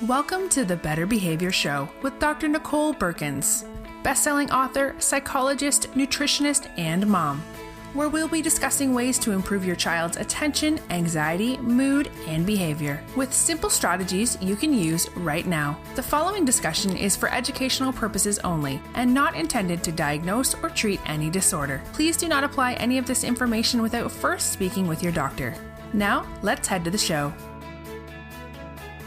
Welcome to the Better Behavior Show with Dr. Nicole Beurkens, best-selling author, psychologist, nutritionist, and mom, where we'll be discussing ways to improve your child's attention, anxiety, mood, and behavior with simple strategies you can use right now. The following discussion is for educational purposes only and not intended to diagnose or treat any disorder. Please do not apply any of this information without first speaking with your doctor. Now, let's head to the show.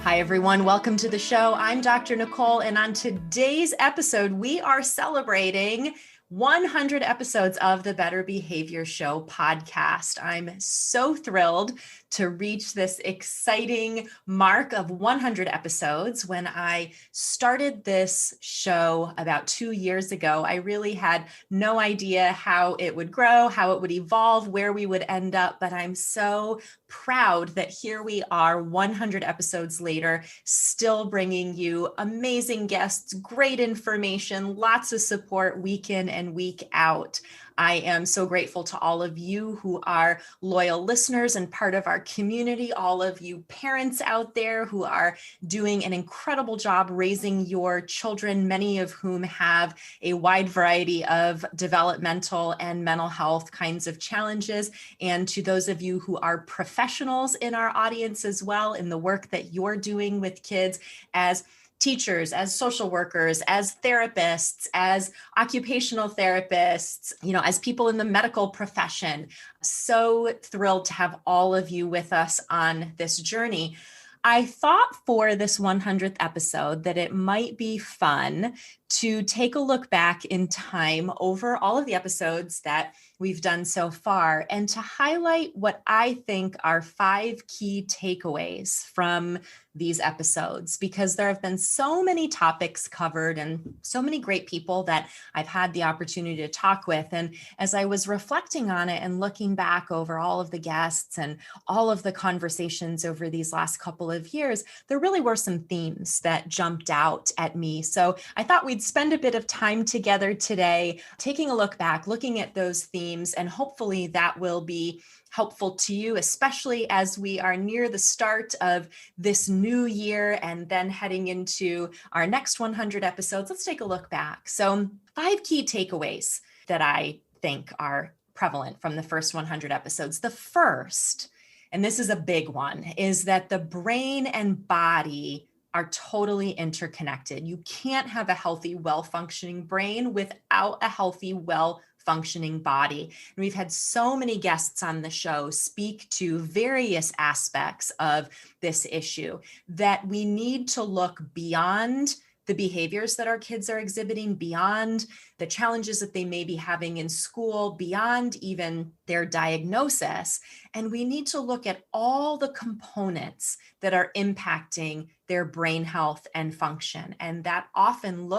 Hi, everyone. Welcome to the show. I'm Dr. Nicole, and on today's episode, we are celebrating 100 episodes of the Better Behavior Show podcast. I'm so thrilled to reach this exciting mark of 100 episodes. When I started this show about 2 years ago, I really had no idea how it would grow, how it would evolve, where we would end up, but I'm so proud that here we are 100 episodes later, still bringing you amazing guests, great information, lots of support week in and week out. I am so grateful to all of you who are loyal listeners and part of our community, all of you parents out there who are doing an incredible job raising your children, many of whom have a wide variety of developmental and mental health kinds of challenges. And to those of you who are professionals in our audience as well, in the work that you're doing with kids as teachers, as social workers, as therapists, as occupational therapists, as people in the medical profession. So thrilled to have all of you with us on this journey. I thought for this 100th episode that it might be fun to take a look back in time over all of the episodes that we've done so far and to highlight what I think are 5 key takeaways from these episodes, because there have been so many topics covered and so many great people that I've had the opportunity to talk with. And as I was reflecting on it and looking back over all of the guests and all of the conversations over these last couple of years, there really were some themes that jumped out at me. So I thought we'd spend a bit of time together today, taking a look back, looking at those themes, and hopefully that will be helpful to you, especially as we are near the start of this new year and then heading into our next 100 episodes. Let's take a look back. So 5 key takeaways that I think are prevalent from the first 100 episodes. The first, and this is a big one, is that the brain and body are totally interconnected. You can't have a healthy, well-functioning brain without a healthy, well-functioning body. And we've had so many guests on the show speak to various aspects of this issue that we need to look beyond the behaviors that our kids are exhibiting, beyond the challenges that they may be having in school, beyond even their diagnosis. And we need to look at all the components that are impacting their brain health and function. And that often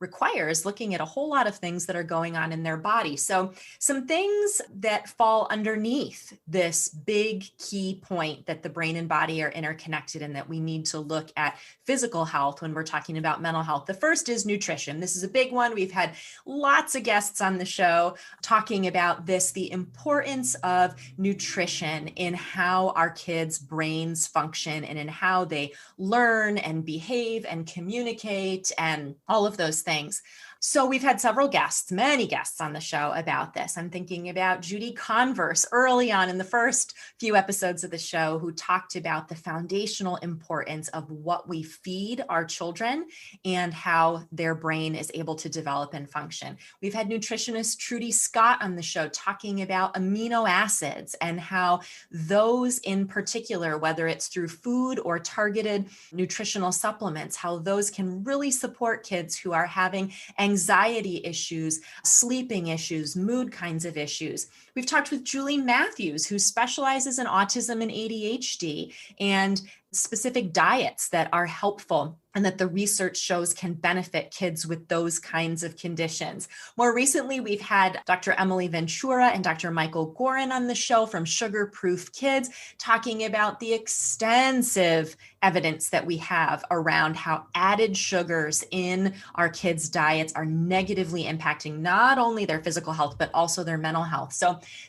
requires looking at a whole lot of things that are going on in their body. So some things that fall underneath this big key point that the brain and body are interconnected and that we need to look at physical health when we're talking about mental health. The first is nutrition. This is a big one. We've had lots of guests on the show talking about this, the importance of nutrition in how our kids' brains function and in how they learn and behave and communicate and all of those things. So we've had several guests, many guests on the show about this. I'm thinking about Judy Converse early on in the first few episodes of the show, who talked about the foundational importance of what we feed our children and how their brain is able to develop and function. We've had nutritionist Trudy Scott on the show talking about amino acids and how those in particular, whether it's through food or targeted nutritional supplements, how those can really support kids who are having anxiety issues, sleeping issues, mood kinds of issues. We've talked with Julie Matthews, who specializes in autism and ADHD and specific diets that are helpful and that the research shows can benefit kids with those kinds of conditions. More recently, we've had Dr. Emily Ventura and Dr. Michael Gorin on the show from Sugar Proof Kids, talking about the extensive evidence that we have around how added sugars in our kids' diets are negatively impacting not only their physical health, but also their mental health.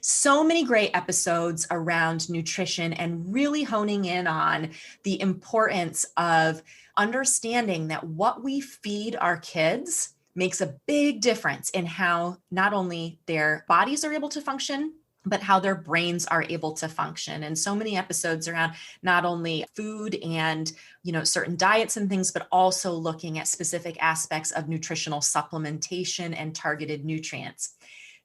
So many great episodes around nutrition and really honing in on the importance of understanding that what we feed our kids makes a big difference in how not only their bodies are able to function, but how their brains are able to function. And so many episodes around not only food and, certain diets and things, but also looking at specific aspects of nutritional supplementation and targeted nutrients.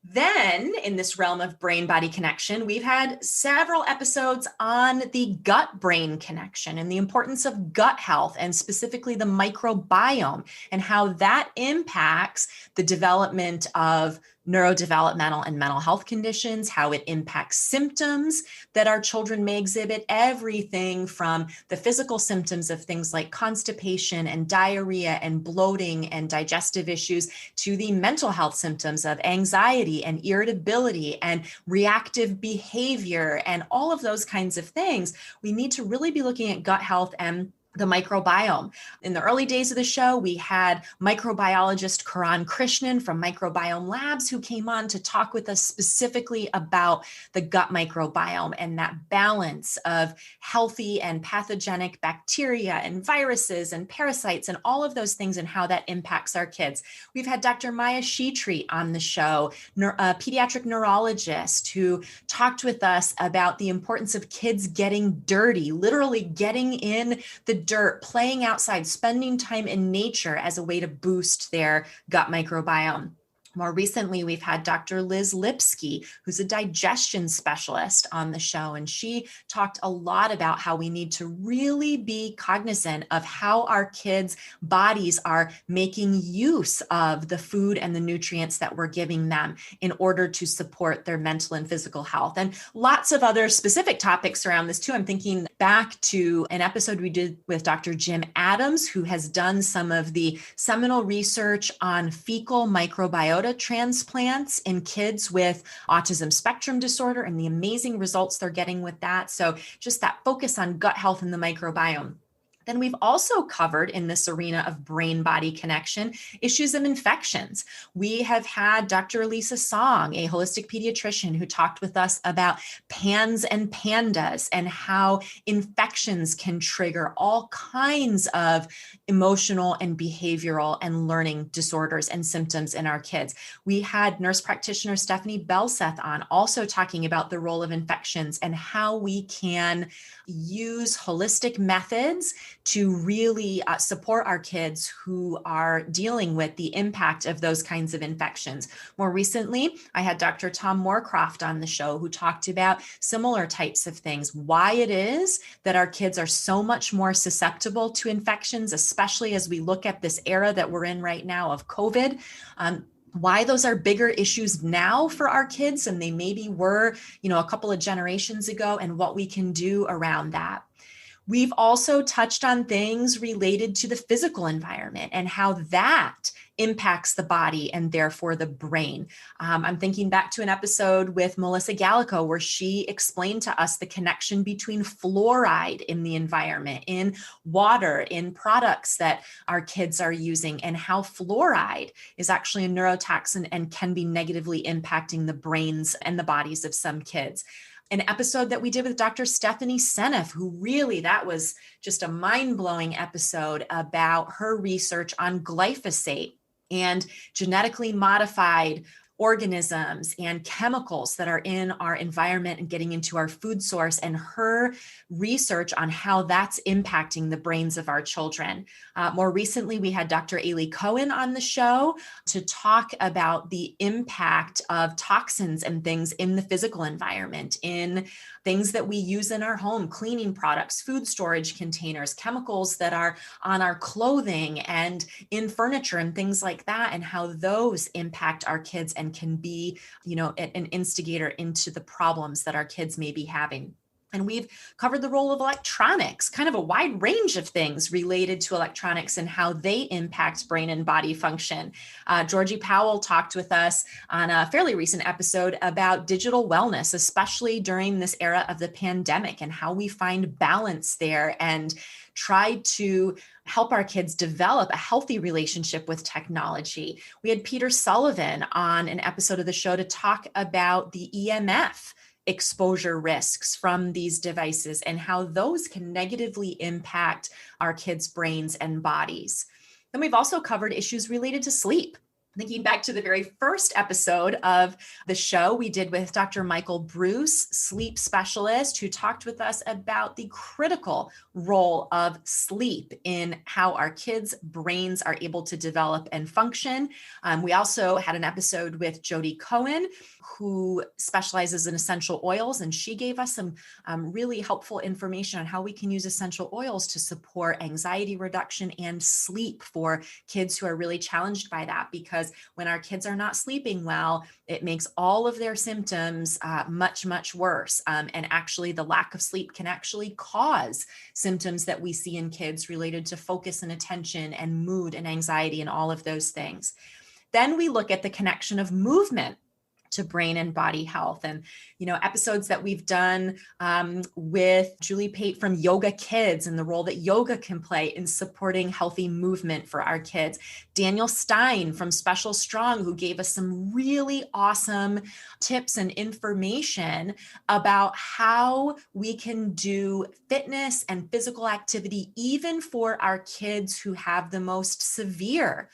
Then in this realm of brain-body connection, we've had several episodes on the gut-brain connection and the importance of gut health, and specifically the microbiome and how that impacts the development of neurodevelopmental and mental health conditions, how it impacts symptoms that our children may exhibit, everything from the physical symptoms of things like constipation and diarrhea and bloating and digestive issues, to the mental health symptoms of anxiety and irritability and reactive behavior and all of those kinds of things. We need to really be looking at gut health and the microbiome. In the early days of the show, we had microbiologist Karan Krishnan from Microbiome Labs, who came on to talk with us specifically about the gut microbiome and that balance of healthy and pathogenic bacteria and viruses and parasites and all of those things and how that impacts our kids. We've had Dr. Maya Shetri on the show, a pediatric neurologist, who talked with us about the importance of kids getting dirty, literally getting in the dirt, playing outside, spending time in nature as a way to boost their gut microbiome. More recently, we've had Dr. Liz Lipsky, who's a digestion specialist, on the show, and she talked a lot about how we need to really be cognizant of how our kids' bodies are making use of the food and the nutrients that we're giving them in order to support their mental and physical health. And lots of other specific topics around this too. I'm thinking back to an episode we did with Dr. Jim Adams, who has done some of the seminal research on fecal microbiota transplants in kids with autism spectrum disorder and the amazing results they're getting with that. So just that focus on gut health and the microbiome. Then we've also covered in this arena of brain-body connection issues of infections. We have had Dr. Elisa Song, a holistic pediatrician, who talked with us about PANS and PANDAS and how infections can trigger all kinds of emotional and behavioral and learning disorders and symptoms in our kids. We had nurse practitioner Stephanie Belseth on, also talking about the role of infections and how we can use holistic methods to really support our kids who are dealing with the impact of those kinds of infections. More recently, I had Dr. Tom Moorcroft on the show, who talked about similar types of things, why it is that our kids are so much more susceptible to infections, especially as we look at this era that we're in right now of COVID. Why those are bigger issues now for our kids than they maybe were, a couple of generations ago, and what we can do around that. We've also touched on things related to the physical environment and how that impacts the body and therefore the brain. I'm thinking back to an episode with Melissa Gallico where she explained to us the connection between fluoride in the environment, in water, in products that our kids are using, and how fluoride is actually a neurotoxin and can be negatively impacting the brains and the bodies of some kids. An episode that we did with Dr. Stephanie Seneff, who really, that was just a mind-blowing episode about her research on glyphosate and genetically modified organisms and chemicals that are in our environment and getting into our food source, and her research on how that's impacting the brains of our children. More recently, we had Dr. Ailey Cohen on the show to talk about the impact of toxins and things in the physical environment, in things that we use in our home, cleaning products, food storage containers, chemicals that are on our clothing and in furniture and things like that, and how those impact our kids and can be, an instigator into the problems that our kids may be having. And we've covered the role of electronics, kind of a wide range of things related to electronics and how they impact brain and body function. Georgie Powell talked with us on a fairly recent episode about digital wellness, especially during this era of the pandemic, and how we find balance there and try to help our kids develop a healthy relationship with technology. We had Peter Sullivan on an episode of the show to talk about the EMF exposure risks from these devices and how those can negatively impact our kids' brains and bodies. Then we've also covered issues related to sleep. Thinking back to the very first episode of the show we did with Dr. Michael Bruce, sleep specialist, who talked with us about the critical role of sleep in how our kids' brains are able to develop and function. We also had an episode with Jody Cohen, who specializes in essential oils, and she gave us some really helpful information on how we can use essential oils to support anxiety reduction and sleep for kids who are really challenged by that, because when our kids are not sleeping well, it makes all of their symptoms much, much worse. And actually, the lack of sleep can actually cause symptoms that we see in kids related to focus and attention and mood and anxiety and all of those things. Then we look at the connection of movement to brain and body health. And, episodes that we've done with Julie Pate from Yoga Kids and the role that yoga can play in supporting healthy movement for our kids. Daniel Stein from Special Strong, who gave us some really awesome tips and information about how we can do fitness and physical activity, even for our kids who have the most severe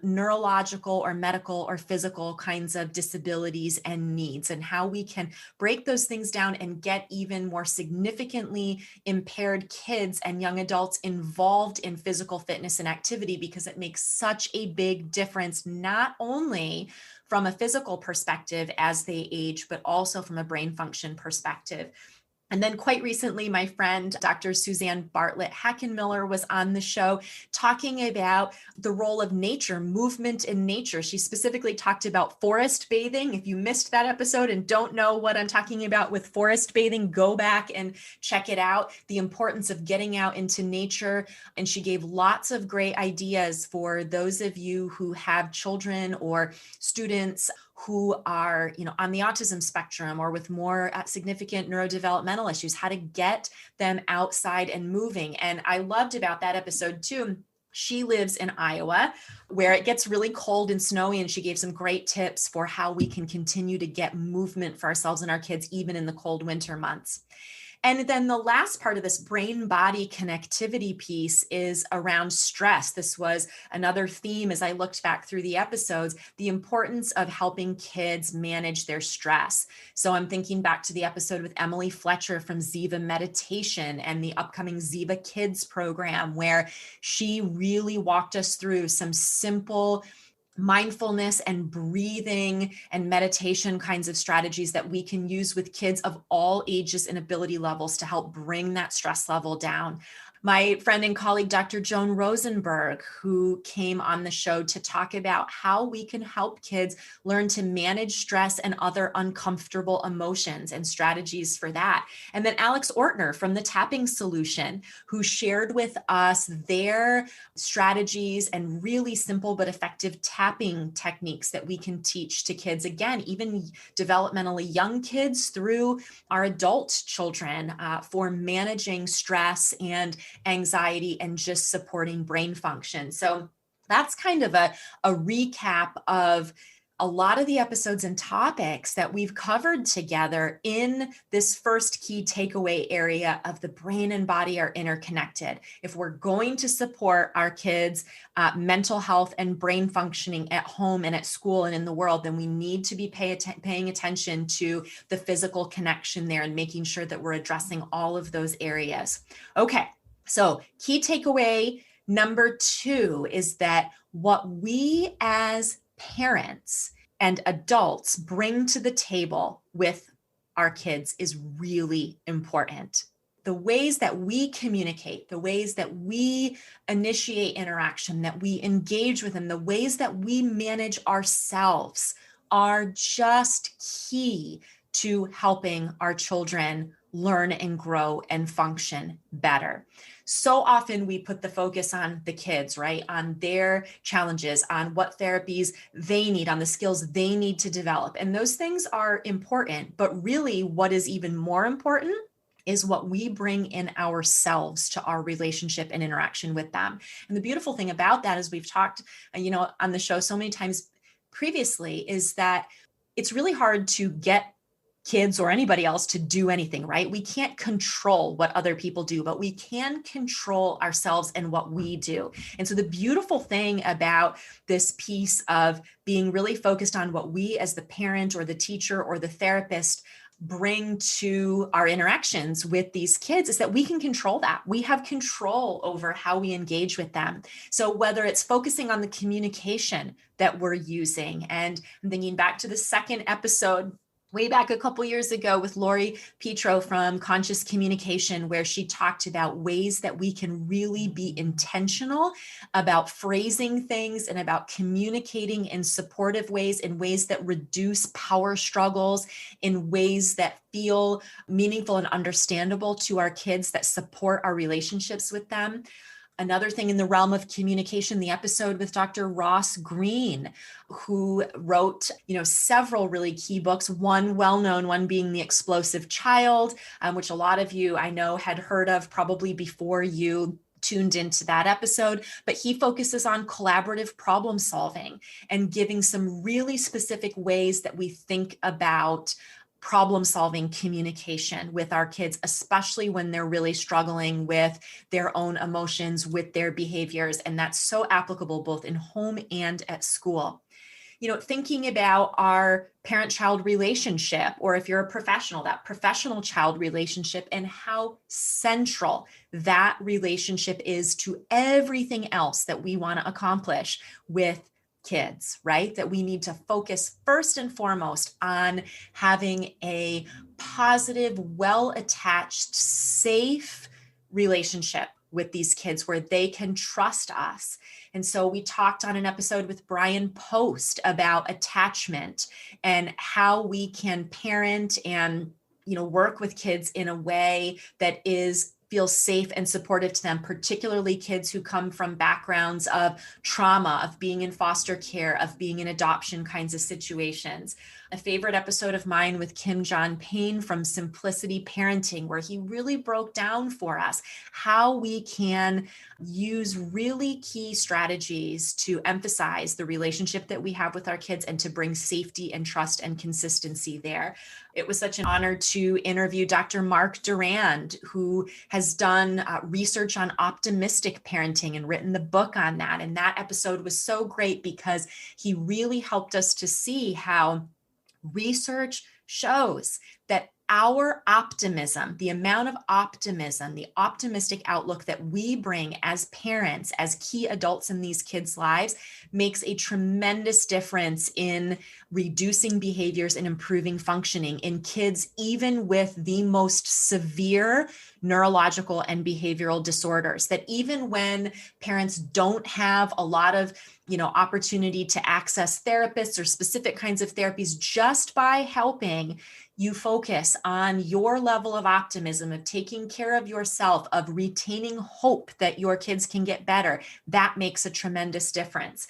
neurological or medical or physical kinds of disabilities and needs, and how we can break those things down and get even more significantly impaired kids and young adults involved in physical fitness and activity, because it makes such a big difference, not only from a physical perspective as they age, but also from a brain function perspective. And then quite recently, my friend, Dr. Suzanne Bartlett Hackenmiller, was on the show talking about the role of nature, movement in nature. She specifically talked about forest bathing. If you missed that episode and don't know what I'm talking about with forest bathing, go back and check it out. The importance of getting out into nature. And she gave lots of great ideas for those of you who have children or students who are, on the autism spectrum or with more significant neurodevelopmental issues, how to get them outside and moving. And I loved about that episode too. She lives in Iowa, where it gets really cold and snowy, and she gave some great tips for how we can continue to get movement for ourselves and our kids, even in the cold winter months. And then the last part of this brain-body connectivity piece is around stress. This was another theme as I looked back through the episodes, the importance of helping kids manage their stress. So I'm thinking back to the episode with Emily Fletcher from Ziva Meditation and the upcoming Ziva Kids program, where she really walked us through some simple mindfulness and breathing and meditation kinds of strategies that we can use with kids of all ages and ability levels to help bring that stress level down. My friend and colleague, Dr. Joan Rosenberg, who came on the show to talk about how we can help kids learn to manage stress and other uncomfortable emotions and strategies for that. And then Alex Ortner from the Tapping Solution, who shared with us their strategies and really simple but effective tapping techniques that we can teach to kids, again, even developmentally young kids through our adult children, for managing stress and anxiety and just supporting brain function. So that's kind of a recap of a lot of the episodes and topics that we've covered together in this first key takeaway area of the brain and body are interconnected. If we're going to support our kids' mental health and brain functioning at home and at school and in the world, then we need to be paying attention to the physical connection there and making sure that we're addressing all of those areas. Okay, so key takeaway number 2 is that what we as parents and adults bring to the table with our kids is really important. The ways that we communicate, the ways that we initiate interaction, that we engage with them, the ways that we manage ourselves are just key to helping our children learn and grow and function better. So often we put the focus on the kids, right? On their challenges, on what therapies they need, on the skills they need to develop. And those things are important, but really what is even more important is what we bring in ourselves to our relationship and interaction with them. And the beautiful thing about that is we've talked, on the show so many times previously, is that it's really hard to get kids or anybody else to do anything, right? We can't control what other people do, but we can control ourselves and what we do. And so the beautiful thing about this piece of being really focused on what we as the parent or the teacher or the therapist bring to our interactions with these kids is that we can control that. We have control over how we engage with them. So whether it's focusing on the communication that we're using, and I'm thinking back to the second episode way back a couple years ago with Lori Petro from Conscious Communication, where she talked about ways that we can really be intentional about phrasing things and about communicating in supportive ways, in ways that reduce power struggles, in ways that feel meaningful and understandable to our kids, that support our relationships with them. Another thing in the realm of communication, the episode with Dr. Ross Green, who wrote, several really key books, one well-known one being The Explosive Child, which a lot of you I know had heard of probably before you tuned into that episode, but he focuses on collaborative problem solving and giving some really specific ways that we think about problem-solving communication with our kids, especially when they're really struggling with their own emotions, with their behaviors. And that's so applicable both in home and at school. Thinking about our parent-child relationship, or if you're a professional, that professional-child relationship, and how central that relationship is to everything else that we want to accomplish with kids, right? That we need to focus first and foremost on having a positive, well-attached, safe relationship with these kids where they can trust us. And so we talked on an episode with Brian Post about attachment and how we can parent and, work with kids in a way that feels safe and supportive to them, particularly kids who come from backgrounds of trauma, of being in foster care, of being in adoption kinds of situations. A favorite episode of mine with Kim John Payne from Simplicity Parenting, where he really broke down for us how we can use really key strategies to emphasize the relationship that we have with our kids and to bring safety and trust and consistency there. It was such an honor to interview Dr. Mark Durand, who has done research on optimistic parenting and written the book on that. And that episode was so great because he really helped us to see how research shows that our optimism, the amount of optimism, the optimistic outlook that we bring as parents, as key adults in these kids' lives, makes a tremendous difference in reducing behaviors and improving functioning in kids, even with the most severe neurological and behavioral disorders. That even when parents don't have a lot of opportunity to access therapists or specific kinds of therapies, just by helping you focus on your level of optimism, of taking care of yourself, of retaining hope that your kids can get better, that makes a tremendous difference.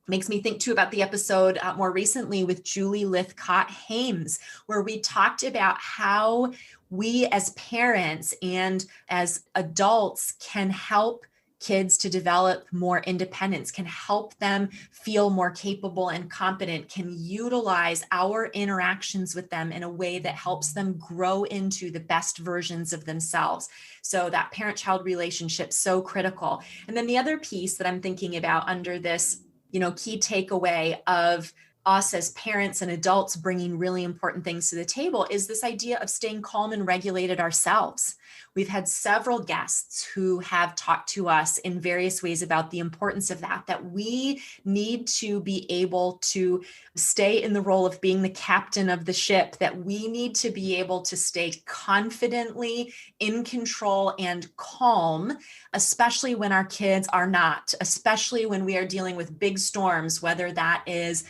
Makes me think too about the episode more recently with Julie Lithcott-Hames, where we talked about how we as parents and as adults can help kids to develop more independence, can help them feel more capable and competent, can utilize our interactions with them in a way that helps them grow into the best versions of themselves. So that parent-child relationship, so critical. And then the other piece that I'm thinking about under this, key takeaway of us as parents and adults bringing really important things to the table is this idea of staying calm and regulated ourselves. We've had several guests who have talked to us in various ways about the importance of that we need to be able to stay in the role of being the captain of the ship, that we need to be able to stay confidently in control and calm, especially when our kids are not, especially when we are dealing with big storms, whether that is,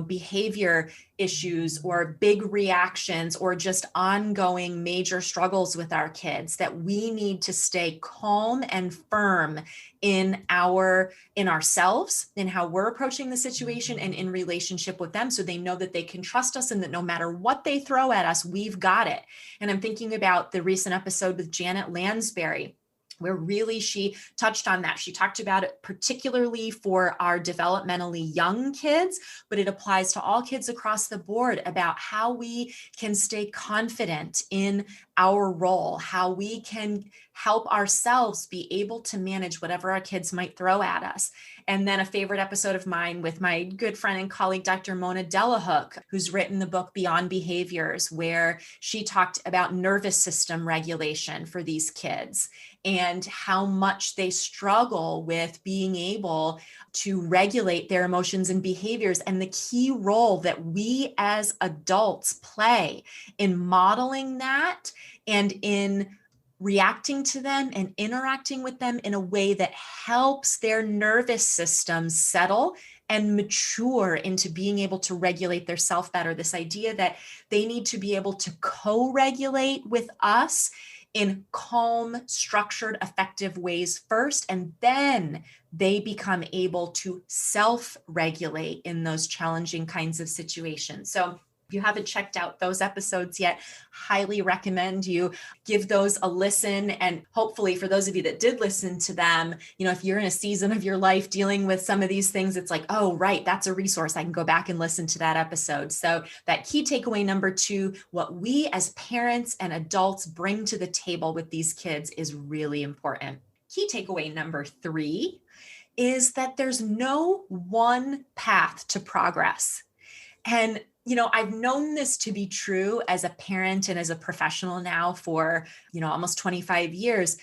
behavior issues or big reactions or just ongoing major struggles with our kids, that we need to stay calm and firm in ourselves, in how we're approaching the situation and in relationship with them, so they know that they can trust us and that no matter what they throw at us, we've got it. And I'm thinking about the recent episode with Janet Lansbury, where really she touched on that. She talked about it particularly for our developmentally young kids, but it applies to all kids across the board, about how we can stay confident in our role, how we can help ourselves be able to manage whatever our kids might throw at us. And then a favorite episode of mine with my good friend and colleague, Dr. Mona Delahook, who's written the book Beyond Behaviors, where she talked about nervous system regulation for these kids and how much they struggle with being able to regulate their emotions and behaviors, and the key role that we as adults play in modeling that and in reacting to them and interacting with them in a way that helps their nervous system settle and mature into being able to regulate their self better. This idea that they need to be able to co-regulate with us in calm, structured, effective ways first, and then they become able to self-regulate in those challenging kinds of situations. So if you haven't checked out those episodes yet, highly recommend you give those a listen. And hopefully for those of you that did listen to them, if you're in a season of your life dealing with some of these things, it's like, oh, right, that's a resource. I can go back and listen to that episode. So that key takeaway number 2, what we as parents and adults bring to the table with these kids is really important. Key takeaway number 3 is that there's no one path to progress. And I've known this to be true as a parent and as a professional now for, almost 25 years.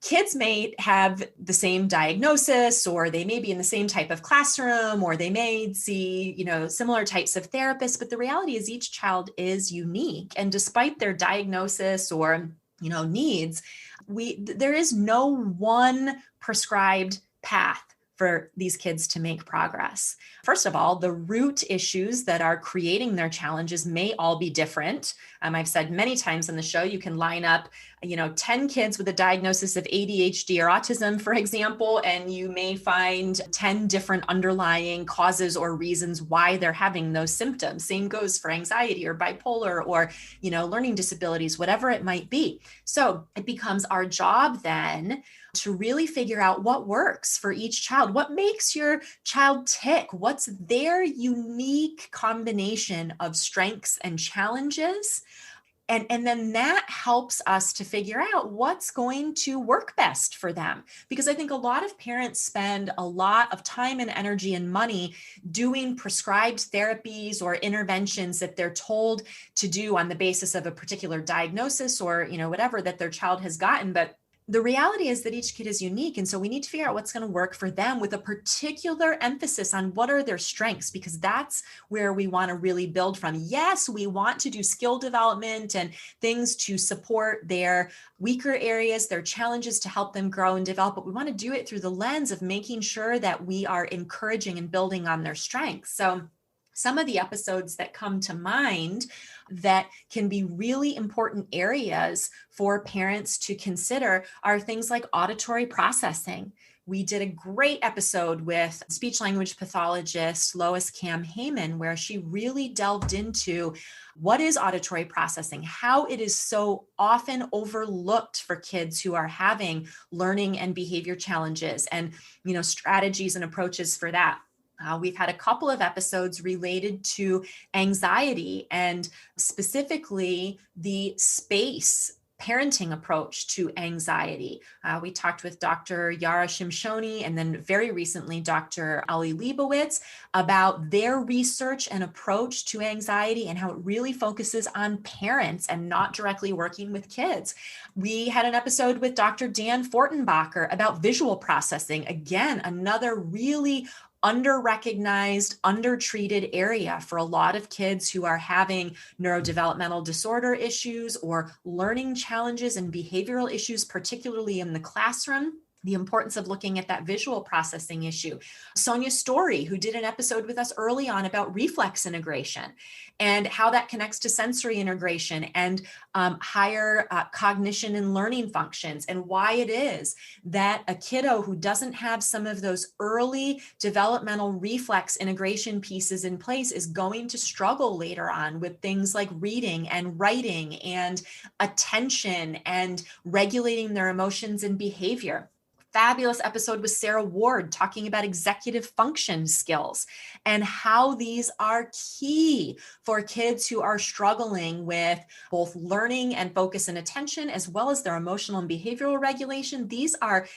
Kids may have the same diagnosis, or they may be in the same type of classroom, or they may see, similar types of therapists. But the reality is each child is unique. And despite their diagnosis or, needs, there is no one prescribed path for these kids to make progress. First of all, the root issues that are creating their challenges may all be different. I've said many times on the show, you can line up, 10 kids with a diagnosis of ADHD or autism, for example, and you may find 10 different underlying causes or reasons why they're having those symptoms. Same goes for anxiety or bipolar or, learning disabilities, whatever it might be. So it becomes our job then to really figure out what works for each child. What makes your child tick? What's their unique combination of strengths and challenges? And then that helps us to figure out what's going to work best for them. Because I think a lot of parents spend a lot of time and energy and money doing prescribed therapies or interventions that they're told to do on the basis of a particular diagnosis or, whatever that their child has gotten. But the reality is that each kid is unique. And so we need to figure out what's going to work for them with a particular emphasis on what are their strengths, because that's where we want to really build from. Yes, we want to do skill development and things to support their weaker areas, their challenges to help them grow and develop, but we want to do it through the lens of making sure that we are encouraging and building on their strengths. So some of the episodes that come to mind that can be really important areas for parents to consider are things like auditory processing. We did a great episode with speech language pathologist Lois Cam Heyman, where she really delved into what is auditory processing, how it is so often overlooked for kids who are having learning and behavior challenges, and strategies and approaches for that. We've had a couple of episodes related to anxiety and specifically the space parenting approach to anxiety. We talked with Dr. Yara Shimshoni and then very recently Dr. Ali Leibowitz about their research and approach to anxiety and how it really focuses on parents and not directly working with kids. We had an episode with Dr. Dan Fortenbacher about visual processing. Again, another really under-recognized, undertreated area for a lot of kids who are having neurodevelopmental disorder issues or learning challenges and behavioral issues, particularly in the classroom. the importance of looking at that visual processing issue. Sonia Story, who did an episode with us early on about reflex integration and how that connects to sensory integration and higher cognition and learning functions, and why it is that a kiddo who doesn't have some of those early developmental reflex integration pieces in place is going to struggle later on with things like reading and writing and attention and regulating their emotions and behavior. Fabulous episode with Sarah Ward talking about executive function skills and how these are key for kids who are struggling with both learning and focus and attention, as well as their emotional and behavioral regulation. These are,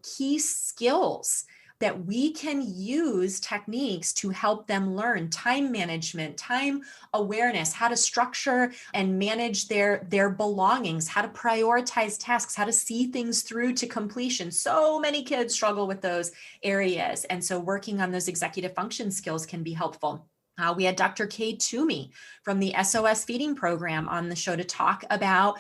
key skills that we can use techniques to help them learn time management, time awareness, how to structure and manage their belongings, how to prioritize tasks, how to see things through to completion. So many kids struggle with those areas. And so working on those executive function skills can be helpful. We had Dr. Kay Toomey from the SOS feeding program on the show to talk about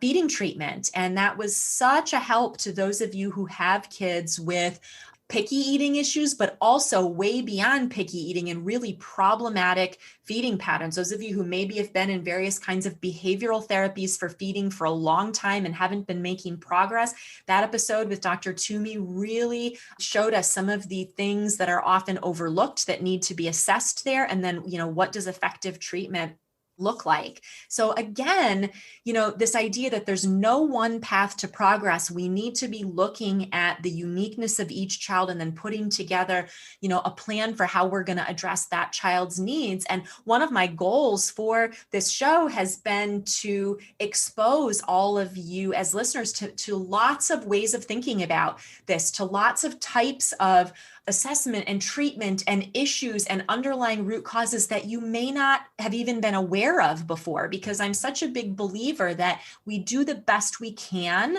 feeding treatment. And that was such a help to those of you who have kids with picky eating issues, but also way beyond picky eating and really problematic feeding patterns. Those of you who maybe have been in various kinds of behavioral therapies for feeding for a long time and haven't been making progress, that episode with Dr. Toomey really showed us some of the things that are often overlooked that need to be assessed there. And then, what does effective treatment look like? So again, this idea that there's no one path to progress, we need to be looking at the uniqueness of each child and then putting together, a plan for how we're going to address that child's needs. And one of my goals for this show has been to expose all of you as listeners to lots of ways of thinking about this, to lots of types of assessment and treatment and issues and underlying root causes that you may not have even been aware of before, because I'm such a big believer that we do the best we can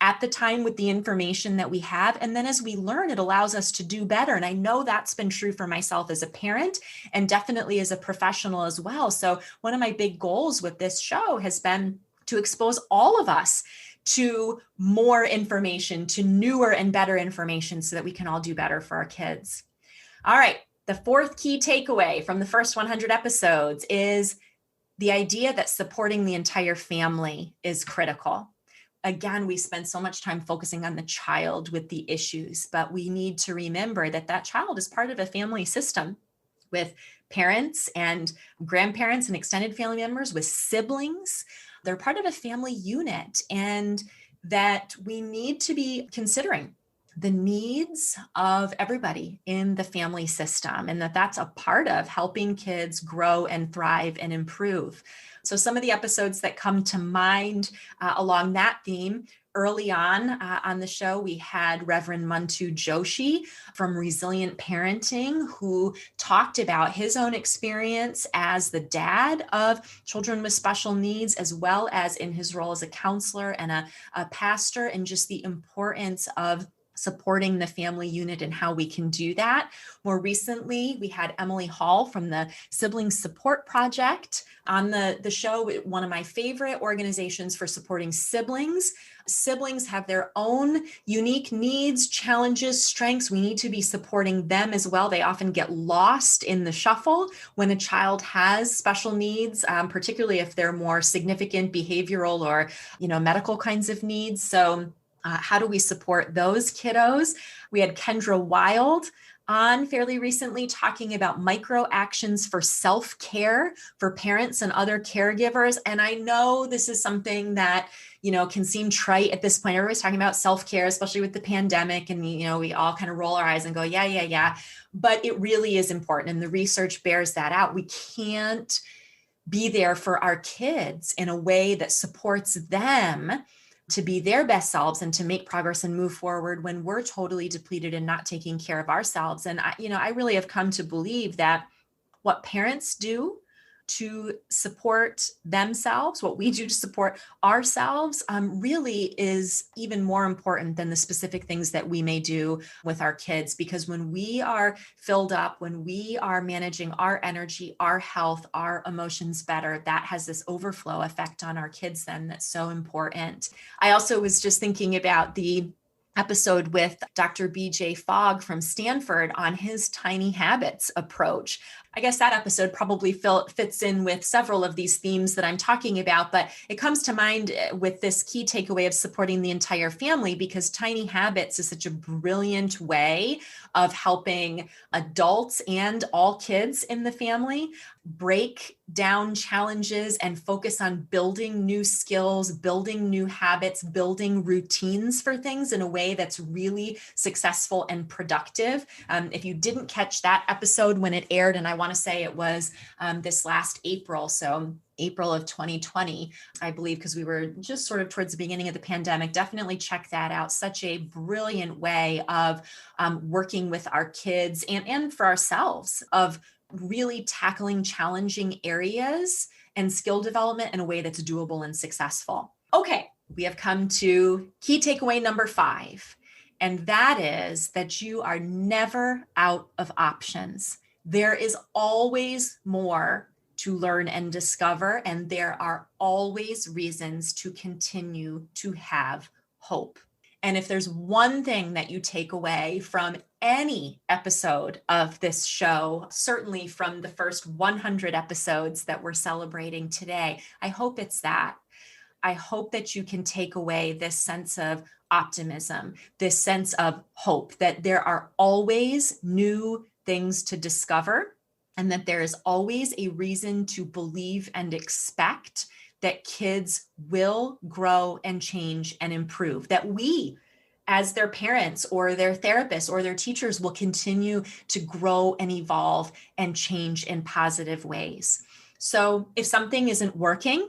at the time with the information that we have. And then as we learn, it allows us to do better. And I know that's been true for myself as a parent and definitely as a professional as well. So one of my big goals with this show has been to expose all of us to more information, to newer and better information so that we can all do better for our kids. All right. The fourth key takeaway from the first 100 episodes is the idea that supporting the entire family is critical. Again, we spend so much time focusing on the child with the issues, but we need to remember that that child is part of a family system with parents and grandparents and extended family members, with siblings. They're part of a family unit, and that we need to be considering the needs of everybody in the family system, and that's a part of helping kids grow and thrive and improve. So some of the episodes that come to mind along that theme: early on the show, we had Reverend Mantu Joshi from Resilient Parenting, who talked about his own experience as the dad of children with special needs, as well as in his role as a counselor and a pastor, and just the importance of supporting the family unit and how we can do that. More recently, we had Emily Hall from the Sibling Support Project on the show, one of my favorite organizations for supporting siblings. Siblings have their own unique needs, challenges, strengths. We need to be supporting them as well. They often get lost in the shuffle when a child has special needs, particularly if they're more significant behavioral or, medical kinds of needs. So how do we support those kiddos? We had Kendra Wild on fairly recently talking about micro actions for self-care for parents and other caregivers. And I know this is something that, can seem trite at this point. Everybody's talking about self-care, especially with the pandemic. And, we all kind of roll our eyes and go, yeah. But it really is important. And the research bears that out. We can't be there for our kids in a way that supports them to be their best selves and to make progress and move forward when we're totally depleted and not taking care of ourselves. And I really have come to believe that what parents do to support themselves, what we do to support ourselves, really is even more important than the specific things that we may do with our kids. Because when we are filled up, when we are managing our energy, our health, our emotions better, that has this overflow effect on our kids then that's so important. I also was just thinking about the episode with Dr. BJ Fogg from Stanford on his tiny habits approach. I guess that episode probably fits in with several of these themes that I'm talking about, but it comes to mind with this key takeaway of supporting the entire family, because tiny habits is such a brilliant way of helping adults and all kids in the family break down challenges and focus on building new skills, building new habits, building routines for things in a way that's really successful and productive. If you didn't catch that episode when it aired, and I want to say it was this last April, so April of 2020, I believe, because we were just sort of towards the beginning of the pandemic, definitely check that out. Such a brilliant way of working with our kids and for ourselves, of really tackling challenging areas and skill development in a way that's doable and successful. Okay, we have come to key takeaway number 5, and that is that you are never out of options. There is always more to learn and discover, and there are always reasons to continue to have hope. And if there's one thing that you take away from any episode of this show, certainly from the first 100 episodes that we're celebrating today, I hope it's that. I hope that you can take away this sense of optimism, this sense of hope, that there are always new things to discover, and that there is always a reason to believe and expect that kids will grow and change and improve, that we, as their parents or their therapists or their teachers, will continue to grow and evolve and change in positive ways. So if something isn't working,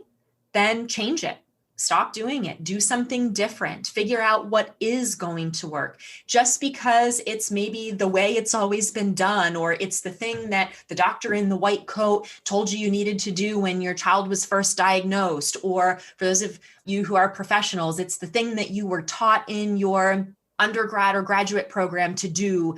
then change it. Stop doing it. Do something different. Figure out what is going to work. Just because it's maybe the way it's always been done, or it's the thing that the doctor in the white coat told you needed to do when your child was first diagnosed, or for those of you who are professionals, it's the thing that you were taught in your undergrad or graduate program to do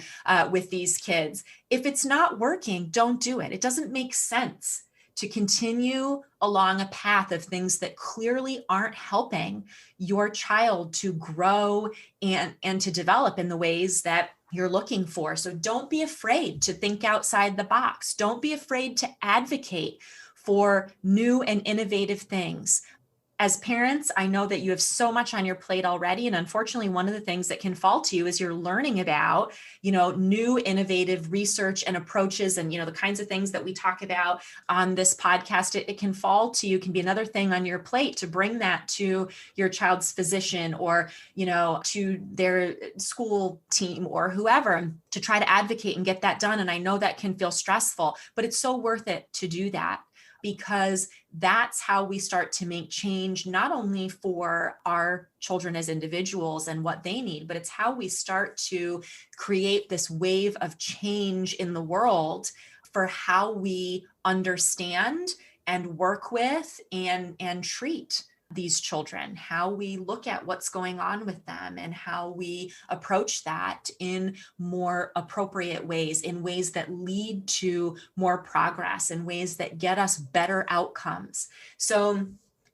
with these kids. If it's not working, don't do it. It doesn't make sense to continue along a path of things that clearly aren't helping your child to grow and to develop in the ways that you're looking for. So don't be afraid to think outside the box. Don't be afraid to advocate for new and innovative things. As parents, I know that you have so much on your plate already. And unfortunately, one of the things that can fall to you is you're learning about, new innovative research and approaches and, the kinds of things that we talk about on this podcast. It can fall to you, can be another thing on your plate to bring that to your child's physician or, to their school team or whoever to try to advocate and get that done. And I know that can feel stressful, but it's so worth it to do that, because that's how we start to make change, not only for our children as individuals and what they need, but it's how we start to create this wave of change in the world for how we understand and work with and treat these children, how we look at what's going on with them and how we approach that in more appropriate ways, in ways that lead to more progress, in ways that get us better outcomes. So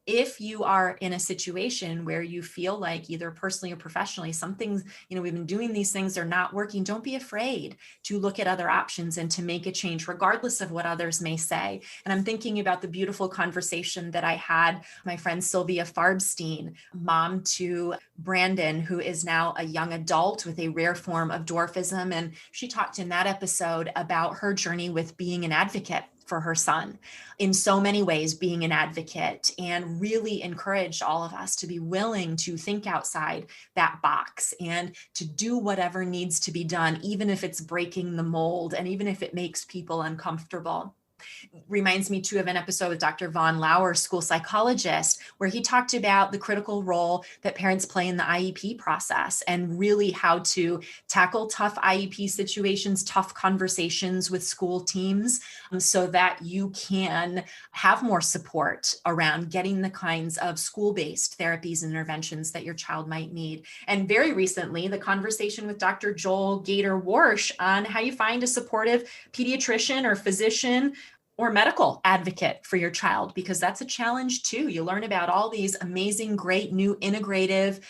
if you are in a situation where you feel like either personally or professionally, some things, we've been doing these things, they're not working, don't be afraid to look at other options and to make a change, regardless of what others may say. And I'm thinking about the beautiful conversation that I had, my friend Sylvia Farbstein, mom to Brandon, who is now a young adult with a rare form of dwarfism. And she talked in that episode about her journey with being an advocate for her son, in so many ways being an advocate, and really encouraged all of us to be willing to think outside that box and to do whatever needs to be done, even if it's breaking the mold and even if it makes people uncomfortable. Reminds me too of an episode with Dr. Von Lauer, school psychologist, where he talked about the critical role that parents play in the IEP process and really how to tackle tough IEP situations, tough conversations with school teams, so that you can have more support around getting the kinds of school-based therapies and interventions that your child might need. And very recently, the conversation with Dr. Joel Gator-Warsh on how you find a supportive pediatrician or physician or medical advocate for your child, because that's a challenge too. You learn about all these amazing, great new integrative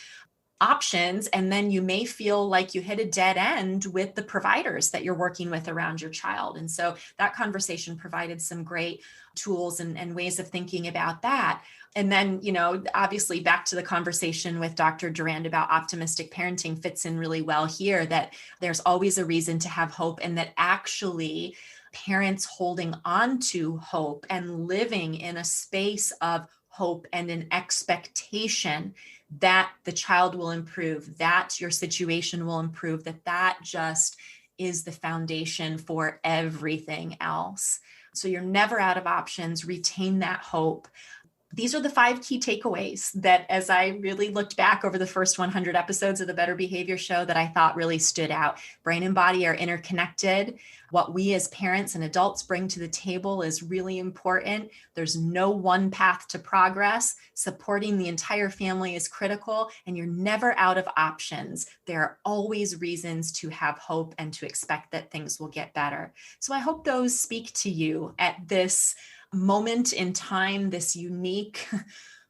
options. And then you may feel like you hit a dead end with the providers that you're working with around your child. And so that conversation provided some great tools and ways of thinking about that. And then, obviously back to the conversation with Dr. Durand about optimistic parenting fits in really well here, that there's always a reason to have hope, and that actually parents holding on to hope and living in a space of hope and an expectation that the child will improve, that your situation will improve, that just is the foundation for everything else. So you're never out of options. Retain that hope. These are the 5 key takeaways that, as I really looked back over the first 100 episodes of the Better Behavior Show, that I thought really stood out. Brain and body are interconnected. What we as parents and adults bring to the table is really important. There's no one path to progress. Supporting the entire family is critical, and you're never out of options. There are always reasons to have hope and to expect that things will get better. So I hope those speak to you at this moment in time, this unique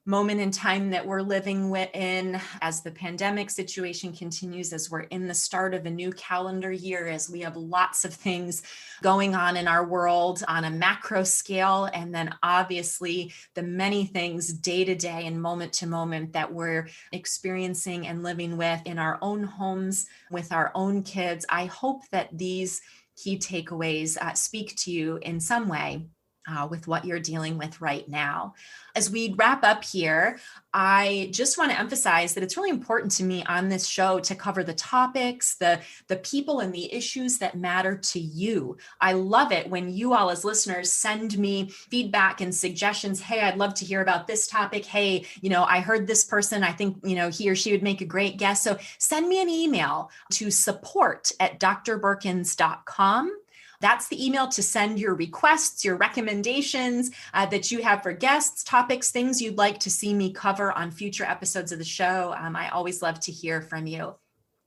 moment in time that we're living in as the pandemic situation continues, as we're in the start of a new calendar year, as we have lots of things going on in our world on a macro scale, and then obviously the many things day to day and moment to moment that we're experiencing and living with in our own homes with our own kids. I hope that these key takeaways speak to you in some way with what you're dealing with right now. As we wrap up here, I just want to emphasize that it's really important to me on this show to cover the topics, the people and the issues that matter to you. I love it when you all as listeners send me feedback and suggestions. Hey, I'd love to hear about this topic. Hey, I heard this person. I think, he or she would make a great guest. So send me an email to support@drbeurkens.com. That's the email to send your requests, your recommendations that you have for guests, topics, things you'd like to see me cover on future episodes of the show. I always love to hear from you.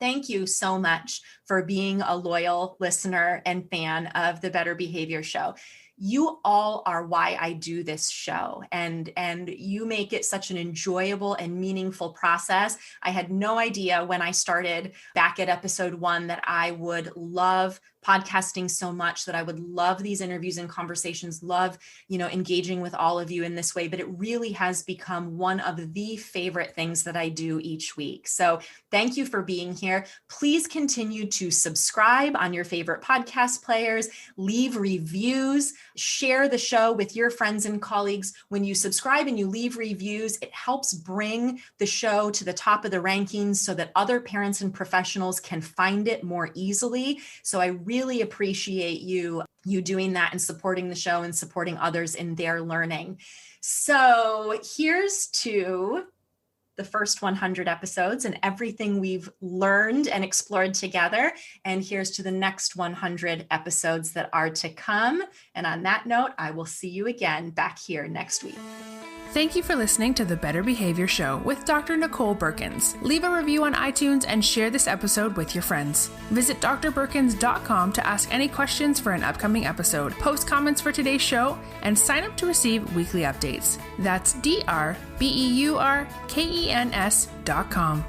Thank you so much for being a loyal listener and fan of the Better Behavior Show. You all are why I do this show, and you make it such an enjoyable and meaningful process. I had no idea when I started back at episode 1 that I would love podcasting so much, that I would love these interviews and conversations, love, engaging with all of you in this way, but it really has become one of the favorite things that I do each week. So thank you for being here. Please continue to subscribe on your favorite podcast players, leave reviews, share the show with your friends and colleagues. When you subscribe and you leave reviews, it helps bring the show to the top of the rankings so that other parents and professionals can find it more easily. So I really appreciate you doing that and supporting the show and supporting others in their learning. So here's to the first 100 episodes and everything we've learned and explored together. And here's to the next 100 episodes that are to come. And on that note, I will see you again back here next week. Thank you for listening to the Better Behavior Show with Dr. Nicole Beurkens. Leave a review on iTunes and share this episode with your friends. Visit drbeurkens.com to ask any questions for an upcoming episode, post comments for today's show, and sign up to receive weekly updates. That's drbeurkens.com.